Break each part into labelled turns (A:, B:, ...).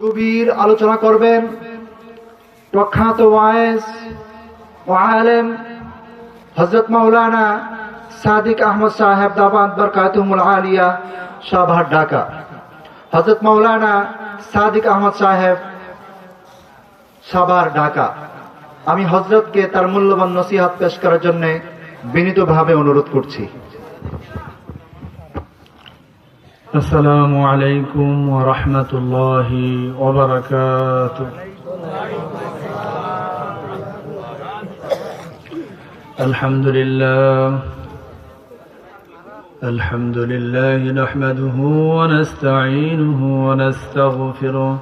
A: গভীর আলোচনা করবেন প্রখ্যাত ওয়াইজ ও আলেম হযরত মাওলানা সাদিক আহমদ সাহেব দামাত বরকাতুহুল আলিয়া শাহবাগ ঢাকা। হযরত মাওলানা সাদিক আহমদ সাহেব শাহবাগ ঢাকা। আমি হযরতকে তার মূল্যবান নসিহত পেশ করার জন্য বিনীতভাবে অনুরোধ করছি।
B: السلام عليكم ورحمة الله وبركاته. الحمد لله نحمده ونستعينه ونستغفره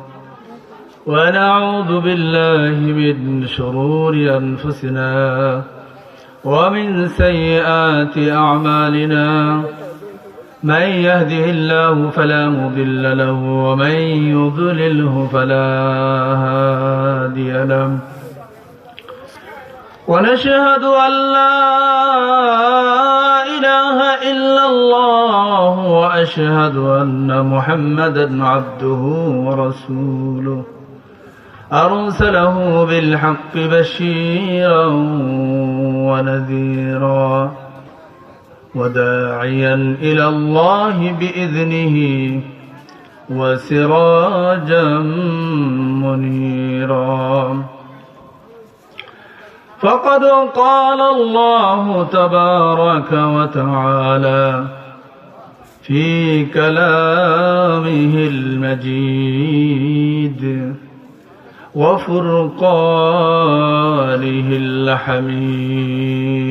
B: ونعوذ بالله من شرور أنفسنا ومن سيئات أعمالنا. من يهده الله فلا مضل له ومن يضلله فلا هادي له. ونشهد أن لا إله إلا الله وأشهد أن محمدا عبده ورسوله أرسله بالحق بشيرا ونذيرا وداعيا إلى الله بإذنه وسراجا منيرا. فقد قال الله تبارك وتعالى في كلامه المجيد وفرقانه الحميد: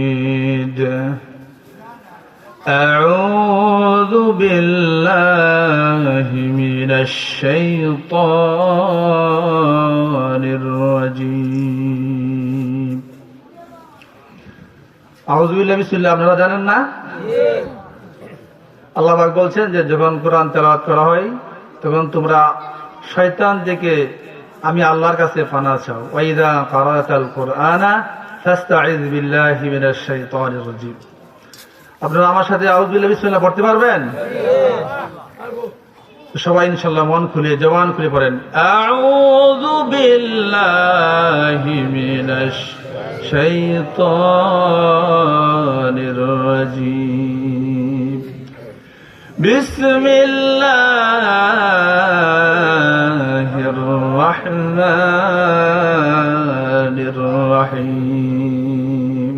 B: أعوذ بالله من الشيطان الرجيم. আউযু বিল্লাহি বিসমিল্লাহ। আপনারা জানেন না, আল্লাহ পাক বলছেন যে যখন কোরআন তেলাওয়াত করা হয় তখন তোমরা শয়তান থেকে আমি আল্লাহর কাছে পানাহ চাও। ওয়া ইযা ক্বারাতাল কুরআনা ফাস্তাইয বিল্লাহি মিনাশ শাইতানির রাজীম। আপনারা আমার সাথে আউযু বিল্লাহি বিসমিল্লাহ পড়তে পারবেন? সবাই ইনশাআল্লাহ মন খুলে জবান খুলে পড়েন। আউযু বিল্লাহি মিনাশ শাইতানির রাজীম। বিসমিল্লাহির রাহমানির রাহিম।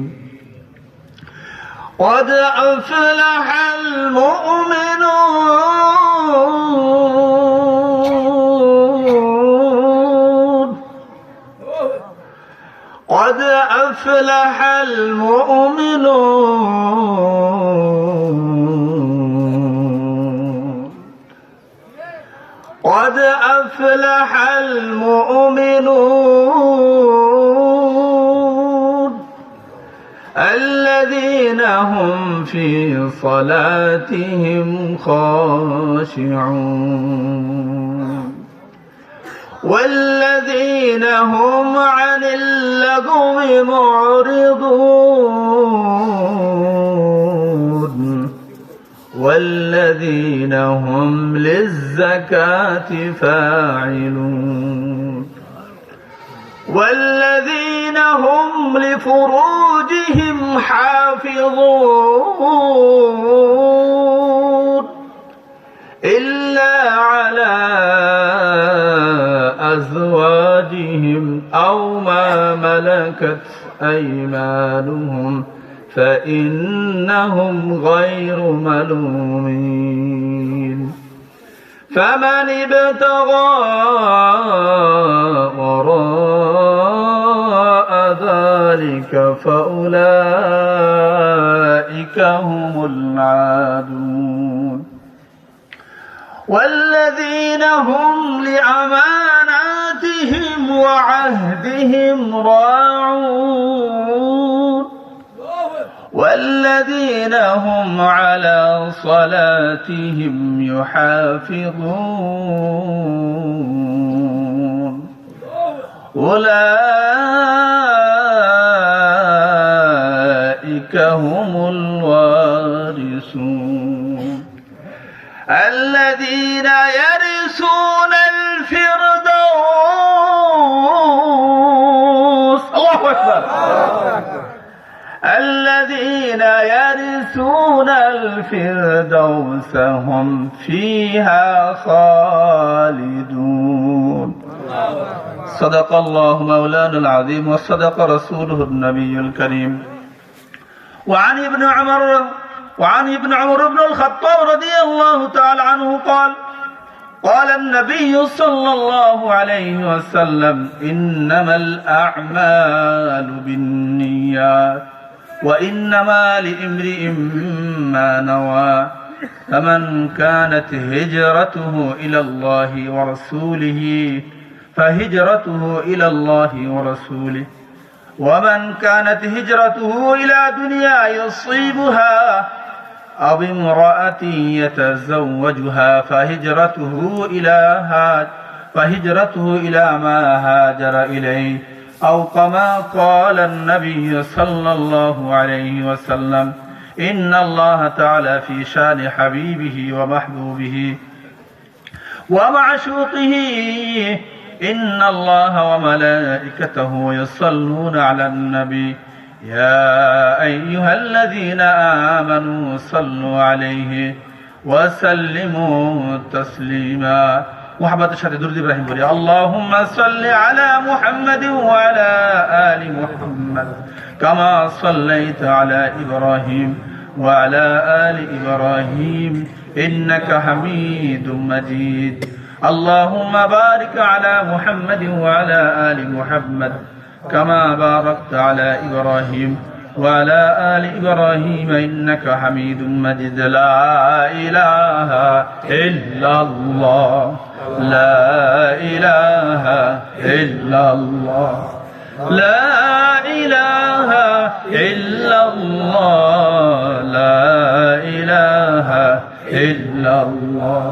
B: قد أفلح المؤمنون قد أفلح المؤمنون قد أفلح المؤمنون الذين هم في صلاتهم خاشعون والذين هم عن اللغو معرضون والذين هم للزكاة فاعلون والذين هم لفروجهم حافظون إلا على أزواجهم أو ما ملكت أيمانهم فإنهم غير ملومين. فمن ابتغى وراء ذلك فأولئك هم العادون والذين هم لأماناتهم وعهدهم راعون والذين هم على صلاتهم يحافظون أولئك هم الوارثون الذين يرثون الفردوس الفردوس هم فيها خالدون. صدق الله مولانا العظيم وصدق رسوله النبي الكريم. وعن ابن عمر بن الخطاب رضي الله تعالى عنه قال قال النبي صلى الله عليه وسلم إنما الأعمال بالنيات وإنما لامرئ ما نوى فمن كانت هجرته إلى الله ورسوله فهجرته إلى الله ورسوله ومن كانت هجرته إلى دنيا يصيبها أو امرأة يتزوجها فهجرته إلى ما هاجر إليه أو كما قال النبي صلى الله عليه وسلم إن الله تعالى في شان حبيبه ومحبوبه ومعشوقه إن الله وملائكته يصلون على النبي يا أيها الذين آمنوا صلوا عليه وسلموا تسليما. محبت সাথে দুরূদ ইব্রাহিম বলি اللهم صل على محمد وعلى آل محمد كما صليت على إبراهيم وعلى آل إبراهيم إنك حميد مجيد. اللهم بارك على محمد وعلى آل محمد كما باركت على إبراهيم وعلى آل إبراهيم إنك حميد مجيد. لا إله إلا الله لا إله إلا الله لا إله إلا الله لا إله إلا الله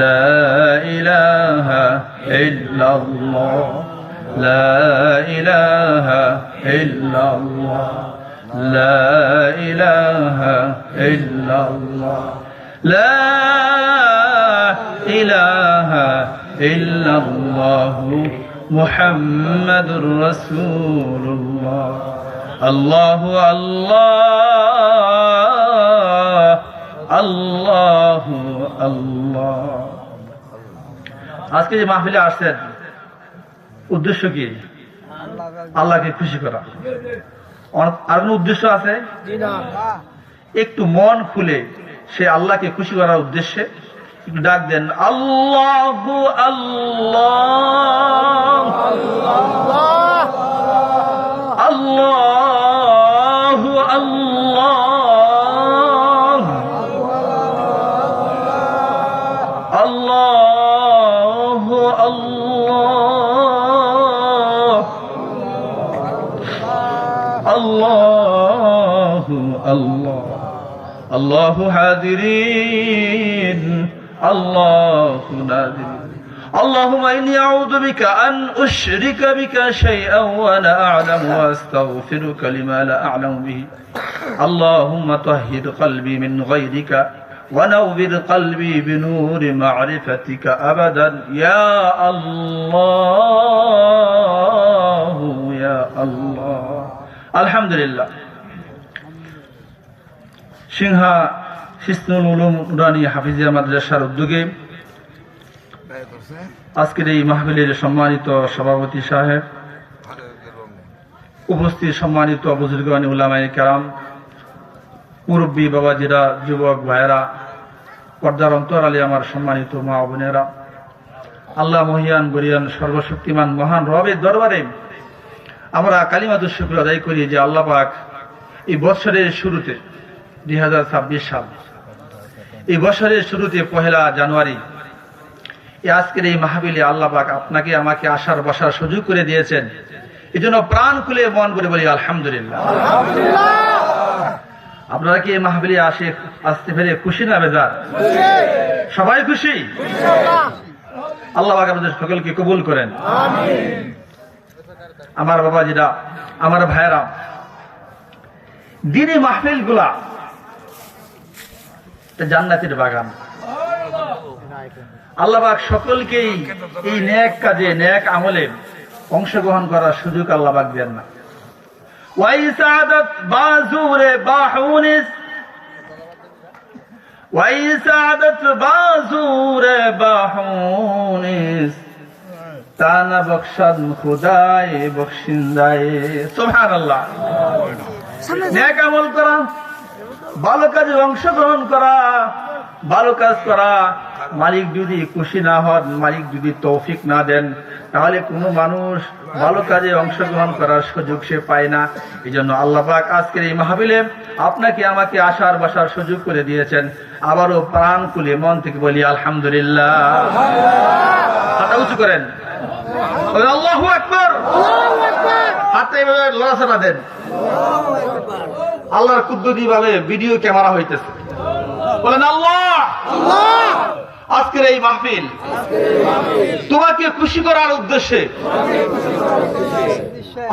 B: لا إله إلا الله لا إله إلا الله لا إله إلا الله لا إله إلا الله محمد رسول الله. الله الله الله الله. আজকে যে মাহফিলে আসছেন উদ্দেশ্য কি? আল্লাহকে খুশি করা। আর কোন উদ্দেশ্য আছে? একটু মন খুলে সে আল্লাহকে খুশি করার উদ্দেশ্যে একটু ডাক দেন আল্লাহু আল্লাহ আল্লাহু আল্লাহ আল্লাহু আল্লাহ আল্লাহু আল্লাহ الله حاضرين الله نادرين. اللهم إني أعوذ بك أن أشرك بك شيئا وأنا أعلم وأستغفرك لما لا أعلم به. اللهم طهر قلبي من غيرك ونور قلبي بنور معرفتك أبدا يا الله يا الله. الحمد لله. সিংহা হিসনুল উলুম নুরানী হাফিজিয়া মাদ্রাসার উদ্যোগে আজকের এই মাহফিলের সম্মানিত সভাপতি সাহেব, উপস্থিত সম্মানিত বুজুর্গানি উলামায়ে কেরাম, মুরব্বী বাবাজিরা, যুবক ভাইয়েরা, পর্দার অন্তরালে আমার সম্মানিত মা বোনেরা, আল্লাহ মহিয়ান গরিয়ান সর্বশক্তিমান মহান রবের দরবারে আমরা কালিমাতুশ শুকর আদায় করি যে আল্লাহ পাক এই বছরের শুরুতে 2026 সাল, এই বছরের শুরুতে 1 জানুয়ারি আজকের এই মাহফিলে আল্লাহ পাক আপনাকে আমাকে আসার বসার সুযোগ করে দিয়েছেন। এই জন্য প্রাণ খুলে মন করে বলি আলহামদুলিল্লাহ। আপনারা কি এই মাহফিলে আসতে পেরে খুশি না বেজার? সবাই খুশি? আল্লাহ পাক আপনাদের সকলকে কবুল করেন। আমার বাবাজিরা, আমার ভাইয়েরা, দিনী মাহফিল গুলা জান্নাতের বাগান। আল্লাহ পাক সকলকেই এই নেক কাজে, নেক আমলে অংশগ্রহণ করার সুযোগ আল্লাহ পাক দেন না। ওয়াইসাদাত বাজুরে বাহুনিস ওয়াইসাদাত বাজুরে বাহুনিস তানা বখশান খুদায়ে বখশিন্দায়ে। সুবহানাল্লাহ। নেক আমল করা, ভালো কাজে অংশগ্রহণ করা, ভালো কাজ করা, মালিক যদি খুশি না হন, মালিক যদি তৌফিক না দেন, তাহলে কোনো মানুষ ভালো কাজে অংশগ্রহণ করার সুযোগ সে পায় না। এই জন্য আল্লাহ পাক আজকের এই মাহফিলে আপনাকে আমাকে আসার বসার সুযোগ করে দিয়েছেন। আবারও প্রাণ খুলে মন থেকে বলি আলহামদুলিল্লাহ। হাতটা উঁচু করেন, আল্লাহু আকবার। হাতে এভাবে লড়াচড়া দেন। আল্লাহর কুদ্দুতি ভাবে ভিডিও ক্যামেরা হইতেছে, বলেন আল্লাহ। আজকের এই মাহফিল তোমাকে খুশি করার উদ্দেশ্যে,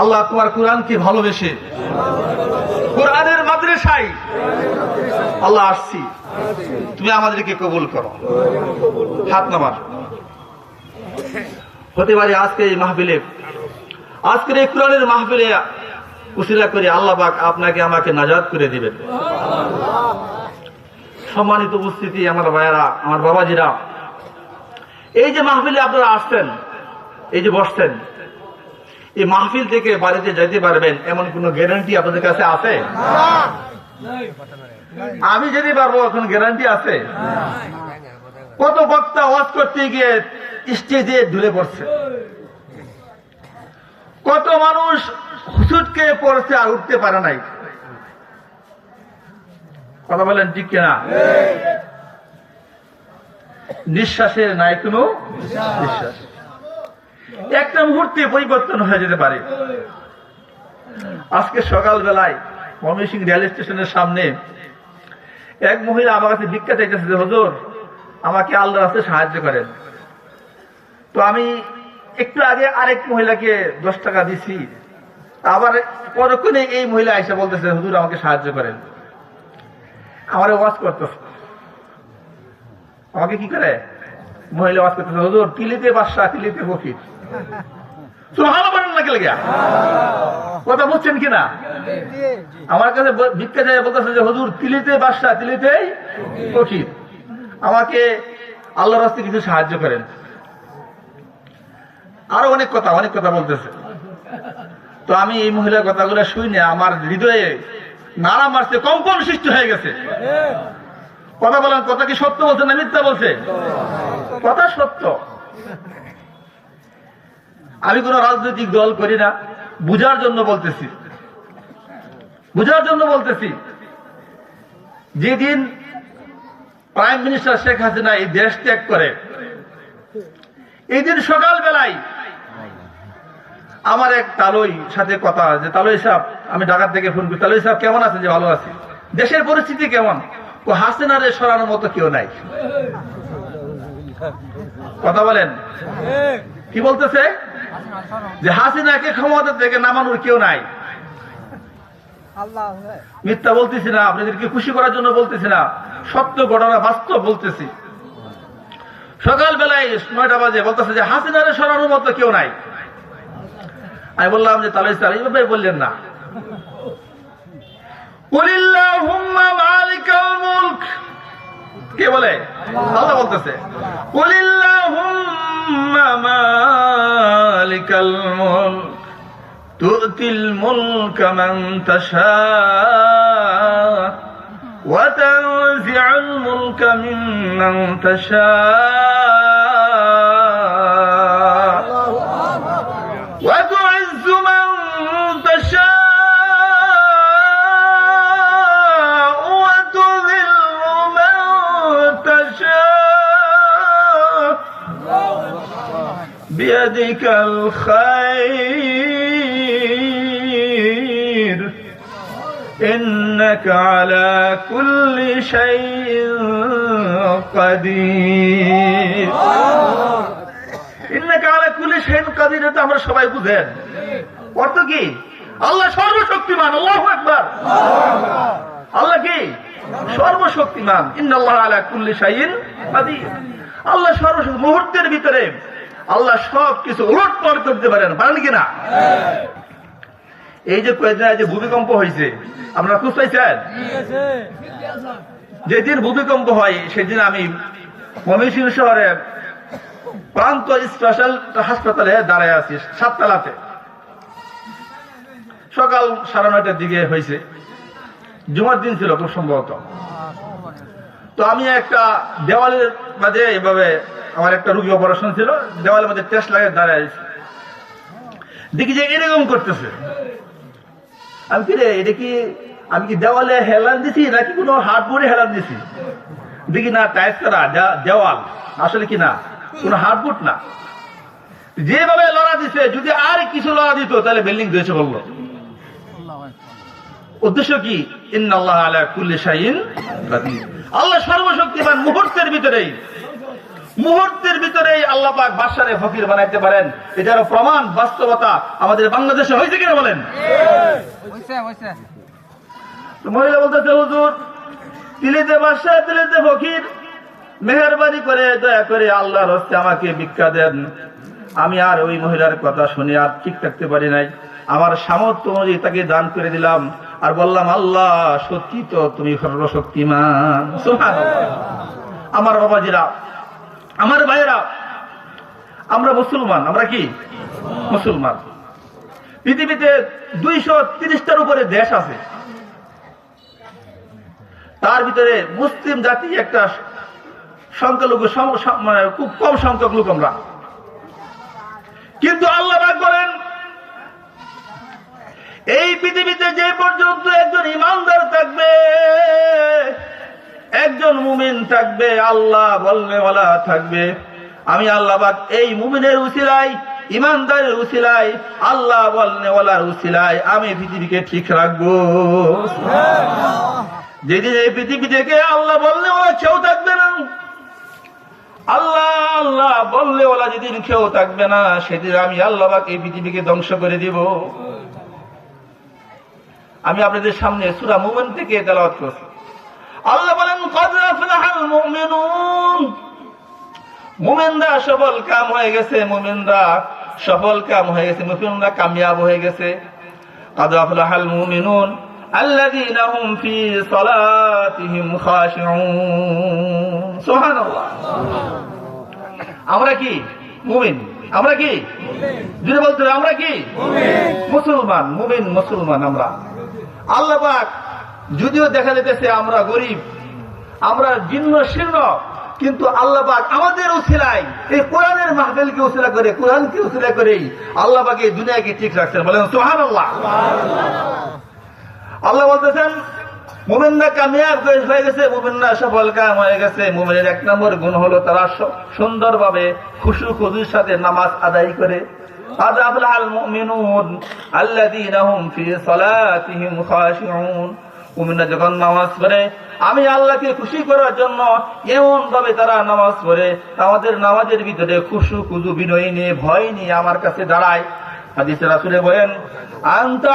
B: আল্লাহ তোমার কোরআনকে ভালোবেসে কোরআনের মাদ্রাসায় আল্লাহ আসছি, তুমি আমাদেরকে কবুল করো। হাত নামান। হতে পারে আজকে এই মাহফিলে, আজকের এই কোরআনের মাহফিলে উসিলা করে আল্লাহ পাক আপনাকে আমাকে নাজাত করে দিবেন। সম্মানিত উপস্থিতি, আমার ভাইয়েরা, আমার বাবাজিরা, এই যে মাহফিলে আপনারা আসছেন, এই যে বসছেন, এই মাহফিল থেকে বাড়িতে যেতে পারবেন এমন কোন গ্যারান্টি আপনাদের কাছে আছে? আমি যেতে পারবো এখন গ্যারান্টি আছে? কত বক্তা ওয়াজ করতে গিয়ে স্টেজে ঢুলে পড়ছে, কত মানুষ হুসুটকে পড়ছে আর উঠতে পারে নাই। কথা বলেন ঠিক কিনা? নিঃশ্বাসের নাই কোনো বিশ্বাস। একটা মুহূর্তে পরিবর্তন হয়ে যেতে পারে। আজকে সকাল বেলায় ময়মনসিংহ রেল স্টেশনের সামনে এক মহিলা আমার কাছে ভিক্ষা চাইতেছে যে হুজুর আমাকে আল্লাহর রাস্তায় সাহায্য করেন। তো আমি একটু আগে আরেক মহিলাকে 10 টাকা দিছি, আবার পরক্ষণে এই মহিলা এসে বলতেছে হুজুর আমাকে সাহায্য করেন। আমার ওয়াজ করতেছে, আমাকে কি করে মহিলা ওয়াজ করতেছে হুজুর কিলিতে বাদশা কিলিতে ফকির। সুবহানাল্লাহ বলেন না, কে লাগা কথা বুঝছেন কিনা? আমার কাছে ভিক্ষা চাই বলতেছে যে হুজুর কিলিতে বাদশা কিলিতে ফকির, আমাকে আল্লাহর রাস্তায় কিছু সাহায্য করেন। আরো অনেক কথা বলতেছে। তো আমি এই মহিলার কথাগুলো শুনে আমার হৃদয়ে নাড়া মারছে, কম্পন সৃষ্টি হয়ে গেছে। কথা বলেন, কথা কি সত্য বলছে না মিথ্যা বলছে? কথা সত্য। আমি কোন রাজনৈতিক দল করি না, বুঝার জন্য বলতেছি, বুঝার জন্য বলতেছি। যেদিন প্রাইম মিনিস্টার শেখ হাসিনা এই দেশ ত্যাগ করে, এই দিন সকাল বেলায় আমার এক তালই সাথে কথা, যে তালই সাহেব, আমি ঢাকা থেকে ফোন করি, তালই সাহেব কেমন আছে? যে ভালো আছি। দেশের পরিস্থিতি কেমন? ও হাসিনারে সরানোর মতো কেউ নাই। কথা বলেন, কি বলতেছে? যে হাসিনাকে ক্ষমতা থেকে নামানোর কেউ নাই। মিথ্যা বলতেছি না, আপনাদেরকে খুশি করার জন্য বলতেছি না, সত্য ঘটনা বাস্তব বলতেছি। সকাল বেলায় 9টা বাজে বলতেছে যে হাসিনারে সরানোর মতো কেউ নাই। আমি বললাম যে তাহলে স্যার এইভাবে বললেন না। কুলিল্লাহুম্মা মালিকাল মুলক, কে বলে? আল্লাহ বলতেছে কুলিল্লাহুম্মা মালিকাল মুলক তুতিল মুলকা মান তাশা ওয়া তানজি'ুল মুলকা মিম্মান তাশা ওয়া তু'ইজ্জু মান তাশা ওয়া তুযিল্লু মান তাশা বিয়াদিকাল খায়র إنك على كل شيء قدير إنك على كل شيء قدير। এটা আমরা সবাই বুঝেন অর্থ কি? আল্লাহ সর্বশক্তিমান। আল্লাহু আকবার। আল্লাহ কি? সর্বশক্তিমান। ইন্নাল্লাহ আলা কুল্লি শাইইন কাদির। আল্লাহ সর্বশক্তি। মুহূর্তের ভিতরে আল্লাহ সব কিছু উলটপালট করতে পারেন, পারেন কিনা? এই যে কয়েকদিন আগে ভূমিকম্প হয়েছে, আপনারা খোঁজ পাইছেন? যেদিন ভূমিকম্প হয় সেদিন আমি ময়মনসিংহ শহরে প্রান্ত স্পেশাল হাসপাতালে দাঁড়ায় আছি 7 তলাতে। সকাল 9:30টার দিকে হয়েছে, জুমার দিন ছিল খুব সম্ভবত। তো আমি একটা দেওয়ালের মাঝে এভাবে, আমার একটা রুগী অপারেশন ছিল, দেওয়ালের মধ্যে টেস্ট লাগে দাঁড়ায় আছি, দেখি যে এরকম করতেছে। আমি কি রে, এটা কি আমি কি দেওয়ালে হেলান দিছি নাকি কোনো হার্ডবোর্ডে হেলান দিছি? দেখি না, টাইস করা দেওয়াল, আসলে কি না কোনো হার্ডবোর্ড না। যেভাবে লড়া দিছে, যদি আর কিছু লড়া দিত তাহলে বিল্ডিং ধসে পড়লো। উদ্দেশ্য কি? ইন্নাল্লাহ আলা কুল্লি শাইইন কাদির, আল্লাহ সর্বশক্তিমান। মুহূর্তের ভিতরেই আল্লাহ পাক বাদশারে ফকির বানাইতে পারেন। এটার প্রমাণ, বাস্তবতা আমাদের বাংলাদেশে হয়েছে কিনা বলেন? মহিলা বলতেছে, হুজুর তিলিতে বাদশা তিলিতে ফকির, মেহেরবানি করে দয়া করে আল্লাহর হস্তে আমাকে ভিক্ষা দেন। আমি আর ওই মহিলার কথা শুনে আর ঠিক থাকতে পারি নাই, আমার সামর্থ্য অনুযায়ী তাকে দান করে দিলাম, আর বললাম, আল্লাহ সত্যি তো তুমি সর্বশক্তিমান। সুবহানাল্লাহ। আমার বাবাজিরা, আমার ভাইয়েরা, আমরা মুসলমান। আমরা কি মুসলমান? পৃথিবীতে 230টার উপরে দেশ আছে, তার ভিতরে মুসলিম জাতি একটা সংখ্যালঘু, মানে খুব কম সংখ্যক লোক আমরা। কিন্তু আল্লাহ পাক বলেন, এই পৃথিবীতে যে পর্যন্ত একজন ইমানদার থাকবে, একজন মুমিন থাকবে, আল্লাহ বলনেওয়ালা থাকবে, আমি আল্লাহ পাক এই মুমিনের উসিলায়, ইমানদারের উসিলায়, আল্লাহ বলনেওয়ালার উসিলায় আমি পৃথিবীকে ঠিক রাখবো। যেদিন এই পৃথিবী থেকে আল্লাহ বলনেওয়ালা কেউ থাকবে না, আল্লাহ আল্লাহ বলনেওয়ালা যেদিন কেউ থাকবে না, সেদিন আমি আল্লাহ পাক এই পৃথিবীকে ধ্বংস করে দিব। আমি আপনাদের সামনে সূরা মুমিন থেকে তেলাওয়াত করছি। আল্লাহ বলেন, ক্বাদ আফলাহাল মুমিনুন, মুমিনরা সফল কাম হয়ে গেছে, মুমিনরা সফল কাম হয়ে গেছে, মুমিনরা কামিয়াব হয়ে গেছে। ক্বাদ আফলাহাল মুমিনুন আল্লাযীনা হুম ফী সালাতিহিম খাশিউন। সুবহানাল্লাহ। আমরা কি মুমিন? আমরা কি যদি বলতে আমরা কি মুসলমান? মুমিন মুসলমান আমরা। আল্লাহ পাক যদিও দেখা যেতেছে আমরা গরিব, আমরা জীর্ণ শীর্ণ, কিন্তু আল্লাহ পাক আমাদের উসিলায়, এই কোরআনের মাহফিলকে উসিলা করে, কোরআনকে উসিলা করেই আল্লাহ পাক এই দুনিয়াকে ঠিক রাখছেন। বলেন সুবহানাল্লাহ। আল্লাহ বলতেছেন, মুমিনরা কামিয়াব হয়ে গেছে, মুমিনরা সফল কাম হয়ে গেছে। মুমিনের 1 নম্বর গুণ হলো তারা সুন্দরভাবে খুশু খুজুর সাথে নামাজ আদায় করে। قد أفلح المؤمنون الذين هم في صلاتهم خاشعون। মুমিনরা যখন নামাজ পড়ে, আমি আল্লাহকে খুশি করার জন্য এমন ভাবে তারা নামাজ পড়ে, আমাদের নামাজের ভিতরে খুশু খুজু, বিনয় নিয়ে, ভয় নিয়ে আমার কাছে দাঁড়ায়। হাদিসে রাসূলে বলেন, আনতা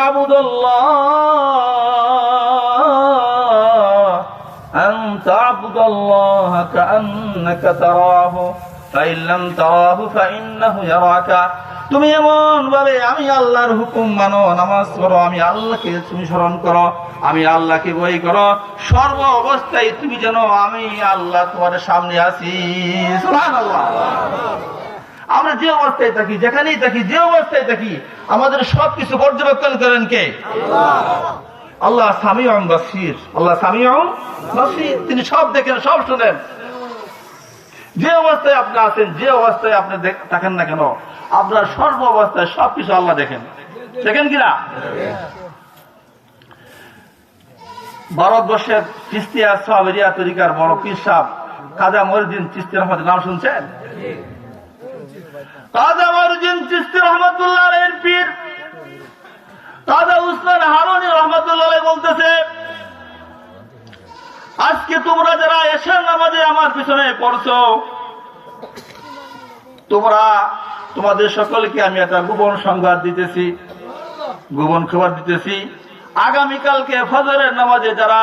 B: আবুদাল্লাহ কাআন্নাকা তারাহু ফাইন লাম তারাহু ফাইন্নাহু ইয়ারাকা। তুমি এমন ভাবে আমি আল্লাহর হুকুম মানো, নামাজ পড়ো, আমি আল্লাহকে তুমি স্মরণ করো, আমি আল্লাহকে ভয় করো, সর্ব অবস্থায় তুমি যেন আমি আল্লাহ তোমার সামনে আছি। সুবহানাল্লাহ। আমরা যে অবস্থায় থাকি, যেখানেই থাকি, যে অবস্থায় থাকি, আমাদের সবকিছু পর্যবেক্ষণ করেন কে? আল্লাহ সামিউন বাসীর। আল্লাহ সামিউন বাসীর, তিনি সব দেখেন, সব শুনেন। যে অবস্থায় আপনি আছেন, যে অবস্থায় আপনি থাকেন না কেন, আপনার সর্ব অবস্থায় সবকিছু আল্লাহ দেখেন। দেখেন কিনা? ভারতবর্ষের চিশতিয়া সাহাবিয়া তরিকার বড় পীর সাহেব খাজা মঈনুদ্দিন চিশতি রহমাতুল্লাহ নাম শুনছেন? খাজা মঈনুদ্দিন চিশতি রহমাতুল্লাহ আলাইহির পীর খাজা উসমান হারুনি রহমাতুল্লাহ আলাইহি বলতেছে, আজকে তোমরা যারা এশার নামাজে আমার পিছনে পড়ছো, তোমাদের সকলকে আমি একটা গোপন সংবাদ দিতেছি, গোপন খবর দিতেছি। আগামীকালকে ফজরের নামাজে যারা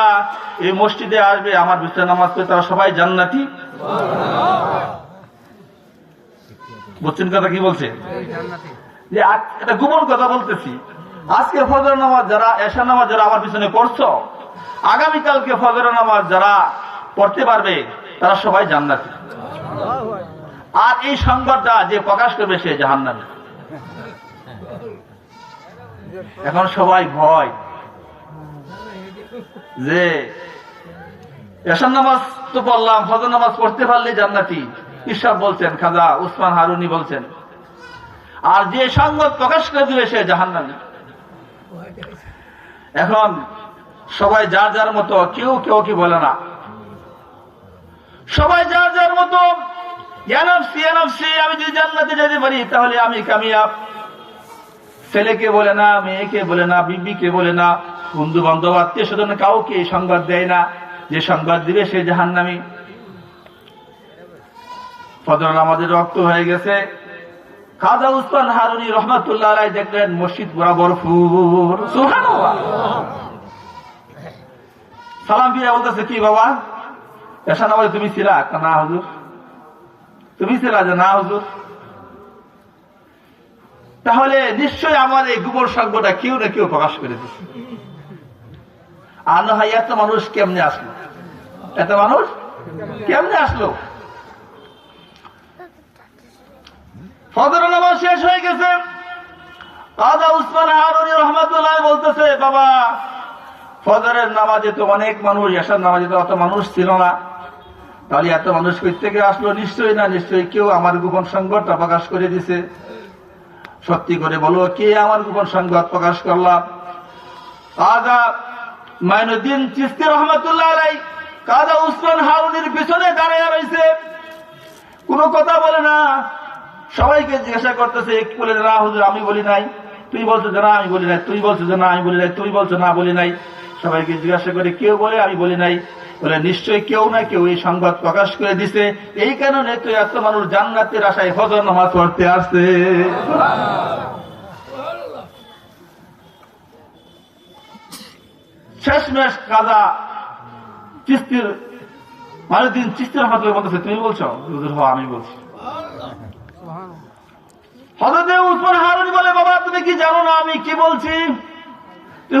B: এই মসজিদে আসবে, আমার পিছনে নামাজ পড়ে, তারা সবাই জান্নাতি। বুঝছেন কথা কি বলছে? যে একটা গোপন কথা বলতেছি, আজকে ফজর নামাজ যারা, এশার নামাজ যারা আমার পিছনে পড়ছো, আগামীকালকে ফজরের নামাজ যারা
C: পড়তে পারবে তারা সবাই জান্নাতি, আর এই সংবাদটা যে প্রকাশ করবে সে জাহান্নামী। এখন সবাই ভয় যে এশার নামাজ তো পড়লাম, ফজর নামাজ পড়তে পারলে জান্নাতি, ইরশাদ বলছেন, খাজা উসমান হারুনি বলছেন, আর যে সংবাদ প্রকাশ করে দিবে সে জাহান্নামী। এখন সবাই যার যার মতো, কেউ কেউ কি বলে না, সবাই যার যার মতো আমি যদি জান্নাতে যেতে পারি তাহলে আমি কামিয়াব। ছেলেকে বলে না, মেয়েকে বলে না, বিবিকে বলে না, বন্ধু বান্ধব আত্মীয় স্বজন কাউকে এই সংবাদ দেয় না, যে সংবাদ দিবে সে জাহান্নামী। ফজর নামাজের রক্ত হয়ে গেছে, খাজা উসমান হারুনি রহমাতুল্লাহ আলাইহি দেখলেন মসজিদ বরাবর ফুল। সুবহানাল্লাহ। সালাম ফিরে বলতেছে, কি বাবা এশার নামাজে তুমি ছিলা? না হুজুর। তুমি ছিলা? যে না হুজুর। তাহলে নিশ্চয়ই আমার এই গোপন সংবাদটা কেউ না কেউ প্রকাশ করে দিচ্ছে। আর না হয় এত মানুষ কেমনে আসলো? এত মানুষ কেমনে আসলো? ফজর নামাজ শেষ হয়ে গেছে, খাজা উসমান হারুনি রহমাতুল্লাহ বলতেছে, বাবা ফজরের নামাজে তো অনেক মানুষ, এশার নামাজে তো অত মানুষ ছিল না, তাহলে এত মানুষ কই থেকে আসলো? নিশ্চয়ই না, নিশ্চয়ই কেউ আমার গোপন সংবাদটা প্রকাশ করে দিছে। সত্যি করে বলো, কে আমার গোপন সংবাদ প্রকাশ করলাম? খাজা মাইনুদ্দিন চিশতি রহমাতুল্লাহ আলাইহি খাজা উসমান হারুনির পিছনে দাঁড়িয়ে রয়েছে, কোনো কথা বলে না। সবাইকে জিজ্ঞাসা করতেছে, বলে না হুজুর আমি বলি নাই, তুই বলছো যে না আমি বলি নাই, তুই বলছো যে না আমি বলি নাই, তুই বলছো না বলি নাই। সবাইকে জিজ্ঞাসা করে কেউ বলে আমি বলি নাই, বলে নিশ্চয়ই কেউ না কেউ এই সংবাদ প্রকাশ করে দিছে, এই কারণে তো এত মানুষ জান্নাতের আশায় ফজর নামাজ পড়তে আসছে। শেষমেশ খাজা চিশতির মাইনুদ্দিন চিশতি রহমাতুল্লাহ বলতেছে, তুমি বলছো? হুজুর হ্যাঁ আমি বলছি। হযরত উসমান হারুনি বলে, বাবা তুমি কি জানো না আমি কি বলছি?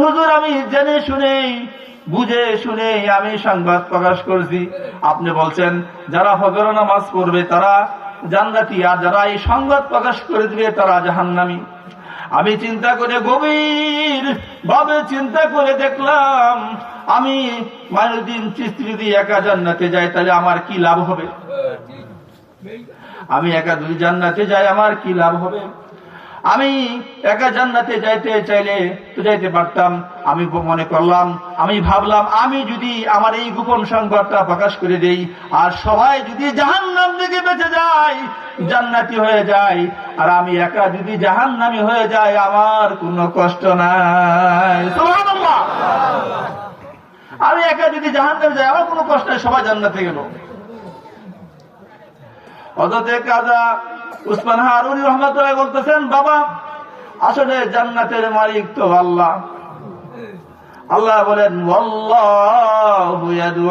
C: হুজুর আমি জেনে শুনে বুঝে শুনে আমি সংবাদ প্রকাশ করছি। আপনি বলছেন যারা ফজর নামাজ পড়বে তারা জান্নাতি, আর যারা এই সংবাদ প্রকাশ করে দিবে তারা জাহান্নামী। আমি চিন্তা করে গভীর ভাবে চিন্তা করে দেখলাম, আমি মাইনুদ্দিন চিশতি যদি একা জান্নাতে যাই তাহলে আমার কি লাভ হবে? আমি একা যদি জান্নাতে যাই আমার কি লাভ হবে? আমি একা জান্নাতে যাইতে চাইলে তো যাইতে পারতাম। আমি মনে করলাম, আমি ভাবলাম, আমি যদি আমার এই গোপন সংবাদটা প্রকাশ করে দেই আর সবাই যদি জাহান্নাম থেকে বেঁচে যায়, জান্নাতি হয়ে যায়, আর আমি একা যদি জাহান্নামী হয়ে যাই আমার কোনো কষ্ট নাই। সুবহানাল্লাহ। আমি একা যদি জাহান্নামে যাই আমার কোনো কষ্ট নাই, সবাই জান্নাতে গেল। হযরত খাজা উসমান হারুনি রহমাতুল্লাহ বলতেছেন, বাবা আসলে জান্নাতের মালিক তো আল্লাহ। আল্লাহ বলেন, ওয়াল্লাহু ইয়াদউ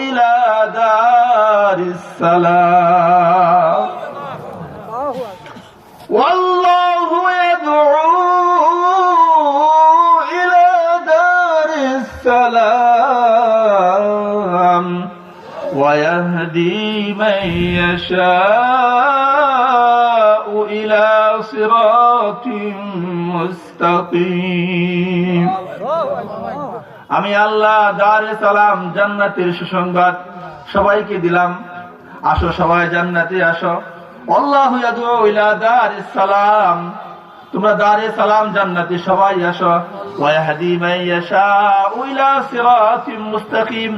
C: ইলা দারিস সালাম, ওয়াল্লাহু ইয়াদউ ইলা দারিস সালাম ويهدي من يشاء إلى صراط مستقيم। আমি আল্লাহ দারে সালাম জান্নাতের সুসংবাদ সবাইকে দিলাম, আসো সবাই জান্নাতে আসো। আল্লাহু ইয়াদউ ইলা দারিস সালাম, তোমরা দারে সালাম জান্নাতে সবাই আসো। ওয়া ইয়াহদি মান ইয়াশাউ ইলা সিরাতিম মুস্তাকিম,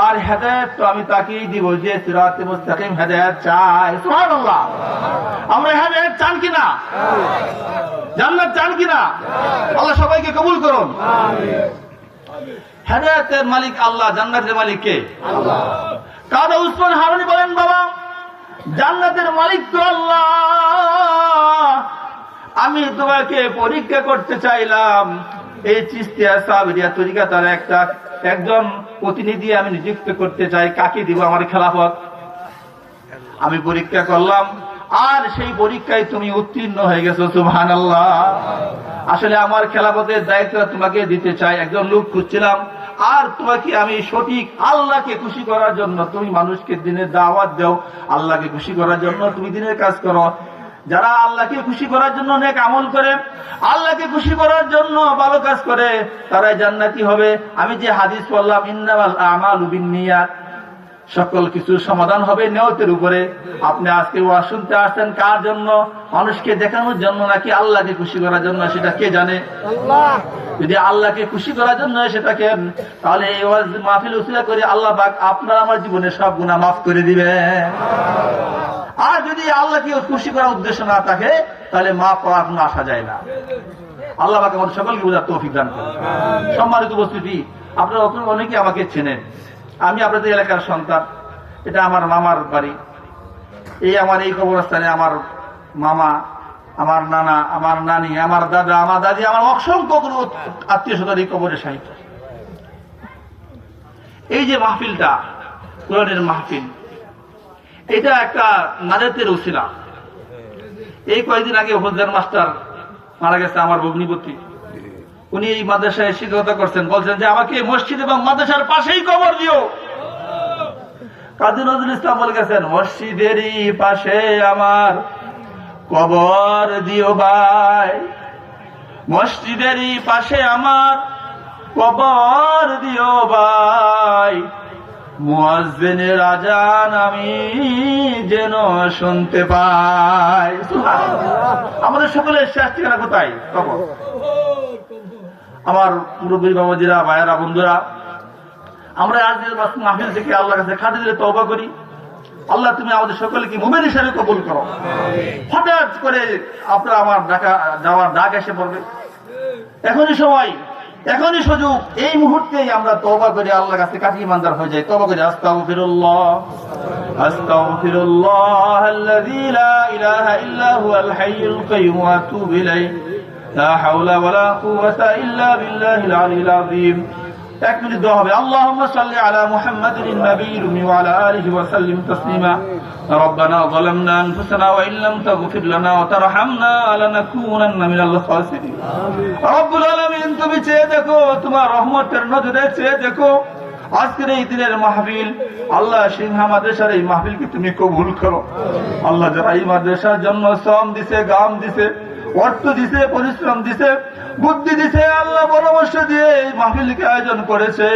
C: আর হেদায়েত তো আমি তাকেই দিব যে সিরাতে মুস্তাকিম হেদায়েত চায়। সুবহানাল্লাহ। আমরা হেদায়েত চান কিনা? জান্নাত চান কিনা? আল্লাহ সবাইকে কবুল করুন। আমিন। হেদায়েতের মালিক আল্লাহ, জান্নাতের মালিক কে? আল্লাহ। খাজা উসমান হারুনি বলেন, বাবা জান্নাতের মালিক তো আল্লাহ, আমি তোমাকে পরীক্ষা করতে চাইলাম। এই চিশতিয়া সাবরিয়া তরিকা তার একজন প্রতিনিধি আমি নিযুক্ত করতে চাই, কাকে দিব আমার খেলাফত? আমি পরীক্ষা করলাম আর সেই পরীক্ষায় তুমি উত্তীর্ণ হয়ে গেছো। সুবহানাল্লাহ। আসলে আমার খেলাফতের দায়িত্ব তোমাকে দিতে চাই, একজন লোক খুঁজছিলাম, আর তোমাকে আমি সঠিক আল্লাহকে খুশি করার জন্য তুমি মানুষকে দিনের দাওয়াত দাও, আল্লাহকে খুশি করার জন্য তুমি দিনের কাজ করো। যারা আল্লাহকে খুশি করার জন্য অনেক আমল করে, আল্লাহকে খুশি করার জন্য ভালো কাজ করে, তারাই জান্নাতি হবে। আমি যে হাদিস বললাম, ইন্নামাল আমালু বিন্নিয়াত, সকল কিছুর সমাধান হবে নিয়তের উপরে। আপনি আজকে ওয়াজ শুনতে আসছেন কার জন্য? মানুষকে দেখানোর জন্য নাকি আল্লাহকে খুশি করার জন্য? সেটা কে জানে? যদি আল্লাহকে খুশি করার জন্য সেটা কেন, তাহলে এই ওয়াজ মাহফিল উসিলা করে আল্লাহ পাক আপনার আমার জীবনে সব গুনাহ মাফ করে দিবে। আর যদি আল্লাহকে খুশি করার উদ্দেশ্য না থাকে, তাহলে মাফ পাওয়ার কোনো আশা যায় না। আল্লাহ পাক আমাদের সকলকে বোঝার তৌফিক দান করেন। সম্মানিত উপস্থিতি, আপনারা অনেকে আমাকে চেনেন, আমি আপনাদের এলাকার সন্তান। এটা আমার মামার বাড়ি। আমার এই কবরস্থানে আমার মামা, আমার নানা, আমার নানি, আমার দাদা, আমার দাদি, আমার অসংখ্য আত্মীয় স্বজন এই কবরে শায়িত। এই যে মাহফিলটা, কোরআনের মাহফিল, এটা একটা নাজাতের উসিলা। এই কয়েকদিন আগে ফজলার মাস্টার মারা গেছে, আমার ভগ্নিপতি। উনি এই মাদ্রাসায় শিক্ষকতা করছেন, বলছেন যে আমাকে মসজিদ এবং মাদ্রাসার পাশেই কবর দিও। কাজী নজরুল ইসলাম বলে গেছেন, মসজিদেরই পাশে আমার কবর দিও ভাই, মসজিদেরই পাশে আমার কবর দিও ভাই, মুয়াজ্জিনের আজান আমি যেন শুনতে পাই। আমাদের সকলের শেষ ঠিকানা কোথায়? কবর। আমার মুরব্বী বাবাজিরা, ভাইয়েরা, বন্ধুরা, আমরা আজকের মাহফিল থেকে আল্লাহর কাছে খাটি দিলে তওবা করি, আল্লাহ তুমি আমাদের সকলকে মুমিন হিসেবে কবুল করো। হঠাৎ করে আপনার আমার যাওয়ার ডাক এসে পড়বে, এখনই সময়, এখনই সুযোগ, এই মুহূর্তেই আমরা তওবা করে আল্লাহর কাছে কাটি ইমানদার হয়ে যাই। তওবা করে আস্তাগফিরুল্লাহ, আস্তাগফিরুল্লাহ আল্লাযী লা ইলাহা ইল্লা হুয়াল হাইয়ুল কাইয়্যুম ওয়া আতুবু ইলাইহি, লা হাওলা ওয়ালা কুওয়াতা ইল্লা বিল্লাহিল আলিয়্যিল আযীম। এক মিনিট দোয়া হবে। আল্লাহুম্মা সাল্লি আলা মুহাম্মাদিন নাবিয়্যিল উম্মি ওয়া আলা আলিহি ওয়া সাল্লিম তাসলিমা। রব্বানা যালামনা আনফুসানা ওয়া ইল্লাম তাগফির লানা ওয়া তারহামনা লানাকুনান্না মিনাল খাসিরিন। রব্বুল আলামিন, তুমি চেয়ে দেখো, তোমার রহমতের নজরে চেয়ে দেখো আজকের এই দিনের মাহফিল। আল্লাহ, সিংহা মাদ্রাসার এই মাহফিলকে তুমি কবুল করো। আল্লাহ, যারা এই মাদ্রাসার জন্য শ্রম দিছে, গাম দিছে, অর্থ দিছে, পরিশ্রম দিছে, বুদ্ধি দিছে, আল্লাহ পরামর্শ দিয়ে এই মাহফিলকে আয়োজন করেছে,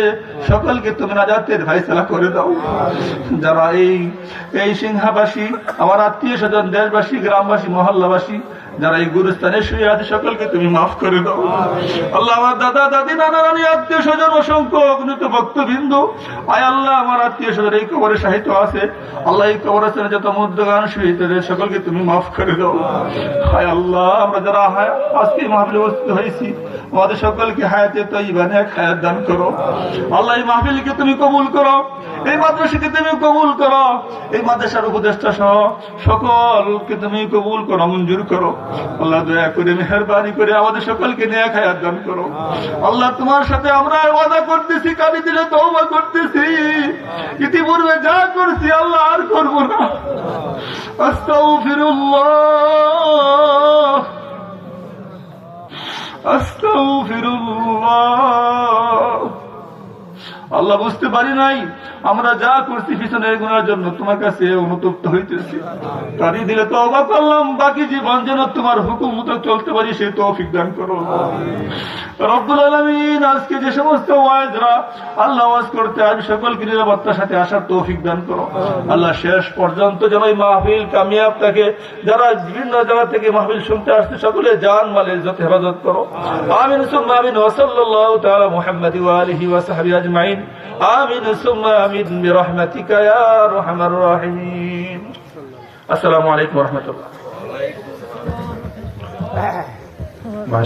C: সকলকে তুমি নাজাতের ফয়সালা করে দাও। যারা এই সিংহাবাসী, আমার আত্মীয় স্বজন, দেশবাসী, গ্রামবাসী, মহল্লাবাসী, যারা এই গুরুস্থানে শুয়ে আছে, সকলকে তুমি মাফ করে দাও। আল্লাহ, আমার দাদা, দাদি, নানা, নানি, আত্মীয় স্বজন, অসংখ্য অগণিত ভক্তবৃন্দ, আয় আল্লাহ, আমার আত্মীয় স্বজন এই কবরে সাহিত্য আছে, আল্লাহ এই কবরস্থানে যত মুদ্রাগান শহীদ, সকলকে তুমি মাফ করে দাও। হায় আল্লাহ, আমরা যারা আজকে মাহফিলে উপস্থিত হয়েছি, আমাদের সকলকে হায়াতে তয়্যিবা নেক হায়াত দান করো। আল্লাহ, এই মাহফিলকে তুমি কবুল করো, এই মাদ্রাসাকে তুমি কবুল করো, এই মাদ্রাসার উপদেষ্টা সহ সকলকে তুমি কবুল করো, মঞ্জুর করো। আল্লাহ, দয়া করে মেহেরবানি করে আমাদের সকলকে নেক হায়াত দান করো। আল্লাহ, তোমার সাথে আমরা ওয়াদা করতেছি, কালি দিলে তওবা করতেছি, ইতিপূর্বে যা করছি আল্লাহ আর করবো না। আস্তাগফিরুল্লাহ, আস্তাগফিরুল্লাহ। আল্লাহ, বুঝতে পারি নাই আমরা যা করছি পিছনের গুনার জন্য তোমার কাছে অনুতপ্ত হইতেছি, কারি দিলে তওবা করলাম, বাকি জীবন যেন তোমার হুকুম মতো চলতে পারি, সেই তৌফিক দান করো। রব্বুল আলামিন, আজকে যে সমস্ত ওয়াইজরা আল্লাহ ওয়াজ করতে আজ, সকলকে নিরাপত্তার সাথে আসার তৌফিক দান করো। আল্লাহ, শেষ পর্যন্ত যেন এই মাহফিল কামিয়াব থাকে। যারা বিভিন্ন জায়গা থেকে মাহফিল শুনতে আসছে, সকলে জান মালের যত হেফাজত করো। আমিন সুম্মা আমিন। ওয়া সাল্লাল্লাহু তাআলা মুহাম্মাদি ওয়া আলিহি ওয়া সাহবিহি আজমাইন। আমিন সুম্মা আমিন বিরহমাতিকা ইয়া আরহামার রাহিমিন। আসসালামু আলাইকুম ওয়া রাহমাতুল্লাহ।